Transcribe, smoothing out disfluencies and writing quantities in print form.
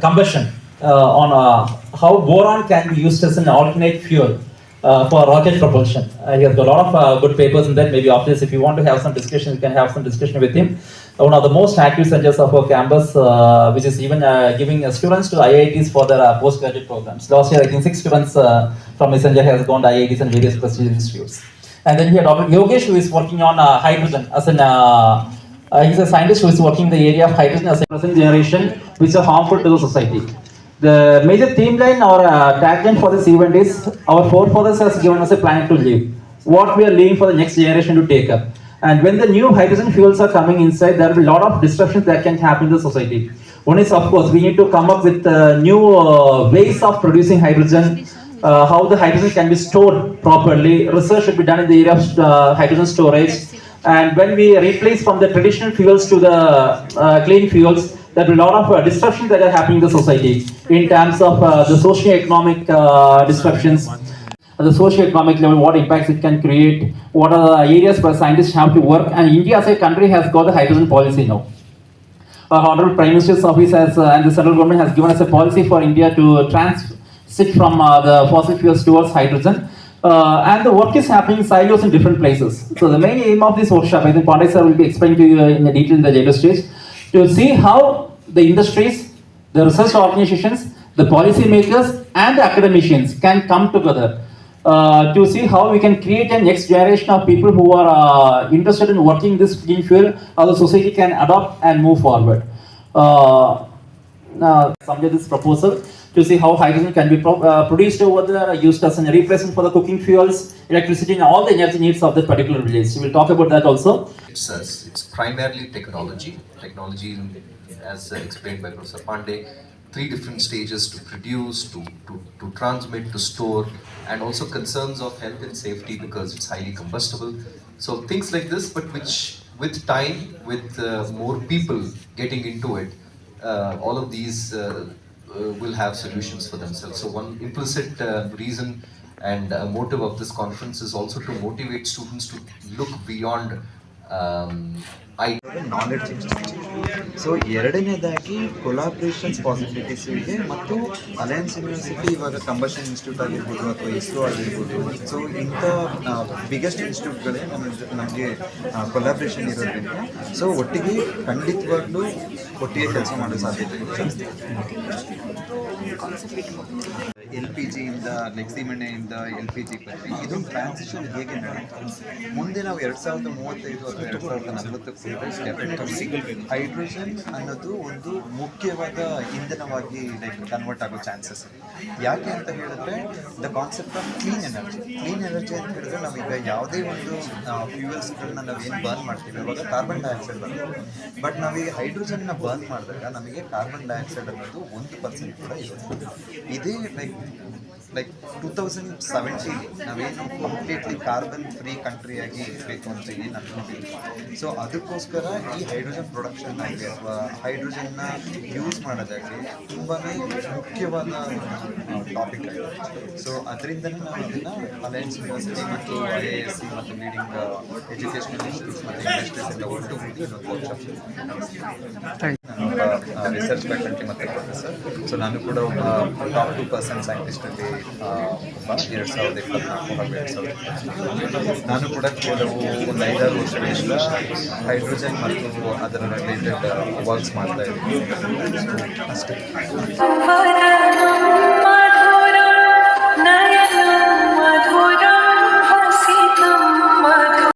combustion on how boron can be used as an alternate fuel for rocket propulsion. He has got a lot of good papers in that. Maybe after this, if you want to have some discussion, you can have some discussion with him. One of the most active centers of our campus, which is even giving students to IITs for their postgraduate programs. Last year, I think 6 students from Messenger has gone to IITs and various prestigious institutes. And then we have Dr. Yogesh, who is working on hydrogen as an he's a scientist who is working in the area of hydrogen as a present generation, which are harmful to the society. The major theme line or tagline for this event is our forefathers has given us a planet to live. What we are leaving for the next generation to take up. And when the new hydrogen fuels are coming inside, there will be a lot of disruptions that can happen in the society. One is, of course, we need to come up with new ways of producing hydrogen, how the hydrogen can be stored properly. Research should be done in the area of hydrogen storage. And when we replace from the traditional fuels to the clean fuels, there will be a lot of disruptions that are happening in the society in terms of the socio-economic disruptions. At the socio-economic level, what impacts it can create, what are the areas where scientists have to work, and India as a country has got the hydrogen policy now. Our Honorable Prime Minister's Office has, and the central government has given us a policy for India to transit from the fossil fuels towards hydrogen. And the work is happening in silos in different places. So the main aim of this workshop, I think Pandey sir will be explaining to you in the detail in the later stage, to see how the industries, the research organizations, the policy makers, and the academicians can come together to see how we can create a next generation of people who are interested in working this clean fuel, how the society can adopt and move forward. Submit this proposal to see how hydrogen can be produced over there, used as a replacement for the cooking fuels, electricity, and all the energy needs of that particular village. So we'll talk about that also. It's primarily technology. Technology, as explained by Professor Pandey, 3 different stages: to produce, to transmit, to store, and also concerns of health and safety because it's highly combustible. So things like this, but which with time, with more people getting into it, all of these will have solutions for themselves. So one implicit reason and motive of this conference is also to motivate students to look beyond knowledge exchange. So ಎರಡನೇದಾಗಿ collaborations possibilities ಇದೆ ಮತ್ತು alliance university ಇವಾಗ combustion institute ಆಗಿರ್ಬೋದು ಅಥವಾ ಇಸ್ರೋ ಆಗಿರ್ಬೋದು, so ಇಂಥ biggest ಇನ್ಸ್ಟಿಟ್ಯೂಟ್ಗಳೇ ನಮಗೆ collaboration ಇರೋದ್ರಿಂದ ಸೊ ಒಟ್ಟಿಗೆ ಖಂಡಿತವಾಗ್ಲೂ ಒಟ್ಟಿಗೆ ಕೆಲಸ ಮಾಡೋ ಸಾಧ್ಯತೆ ಜಾಸ್ತಿ. LPG ಇಂದ ಸೀಮೆಣ್ಣೆಯಿಂದ LPG ಬಂದ್ವಿ. ಇದೊಂದು ಟ್ರಾನ್ಸಿಷನ್ ಹೇಗೆ ನಡೆಯುತ್ತೆ ಮುಂದೆ ನಾವು 2035 ಅಥವಾ 2040 ಹೈಡ್ರೋಜನ್ ಅನ್ನೋದು ಒಂದು ಮುಖ್ಯವಾದ ಇಂಧನವಾಗಿ ಕನ್ವರ್ಟ್ ಆಗೋ ಚಾನ್ಸಸ್ ಇದೆ. ಯಾಕೆ ಅಂತ ಹೇಳಿದ್ರೆ the concept of clean energy ಅಂತ ಹೇಳಿದ್ರೆ ನಾವೀಗ ಯಾವುದೇ ಒಂದು ಫ್ಯೂಯಲ್ಸ್ಗಳನ್ನ ನಾವೇನು ಬರ್ನ್ ಮಾಡ್ತೀವಿ ಅವಾಗ ಕಾರ್ಬನ್ ಡೈಆಕ್ಸೈಡ್ ಬರ್ತದೆ. ಬಟ್ ನಾವೀಗ ಹೈಡ್ರೋಜನ್ನ ಬರ್ನ್ ಮಾಡಿದಾಗ ನಮಗೆ ಕಾರ್ಬನ್ ಡೈಆಕ್ಸೈಡ್ ಅನ್ನೋದು 1% ಕೂಡ ಇರುತ್ತೆ. ಇದೇ ಲೈಕ್ 2070 ನಾವೇನು ಕಂಪ್ಲೀಟ್ಲಿ ಕಾರ್ಬನ್ ಫ್ರೀ ಕಂಟ್ರಿಯಾಗಿ ಇರಬೇಕು ಅಂತ ಏನು ಅನ್ಕೊಂಡಿದ್ವಿ. ಸೊ ಅದಕ್ಕೋಸ್ಕರ ಈ ಹೈಡ್ರೋಜನ್ ಪ್ರೊಡಕ್ಷನ್ ಆಗಲಿ ಅಥವಾ ಹೈಡ್ರೋಜನ್ನ ಯೂಸ್ ಮಾಡೋದಾಗಲಿ ತುಂಬಾ ಮುಖ್ಯವಾದ ಟಾಪಿಕ್ ಆಗಿದೆ. ಸೊ ಅದರಿಂದನೇ ನಾವು ಅದನ್ನು ಅಲಯನ್ಸ್ ಯೂನಿವರ್ಸಿಟಿ ಮತ್ತು IISc ಮತ್ತು ಲೀಡಿಂಗ್ ಎಜುಕೇಷನಲ್ ಇನ್ಸ್ಟಿಟ್ಯೂಟ್ಸ್ ಮತ್ತು ಇಂಡಸ್ಟ್ರೀಸ್ ಎಲ್ಲ ಒಟ್ಟುಗೂಡಿ ಇನ್ನೊಂದು ವರ್ಕ್ಶಾಪ್. ನಾನು ರಿಸರ್ಚ್ ಫ್ಯಾಕಲ್ಟಿ ಮತ್ತು ಪ್ರೊಫೆಸರ್. ಸೊ ನಾನು ಕೂಡ ಒಬ್ಬ ಟಾಪ್ 2% ಸೈಂಟಿಸ್ಟಲ್ಲಿ ಒಬ್ಬ 2024 ಹಾಗೂ 2025. ನಾನು ಕೂಡ ಕೆಲವು ಒಂದು 5-6 ವರ್ಷಗಳಿಂದ ಹೈಡ್ರೋಜನ್ ಮತ್ತು ಅದರ ರಿಲೇಟೆಡ್ ವರ್ಕ್ಸ್ ಮಾಡ್ತಾ ಇದ್ದೀನಿ ಅಷ್ಟೇ.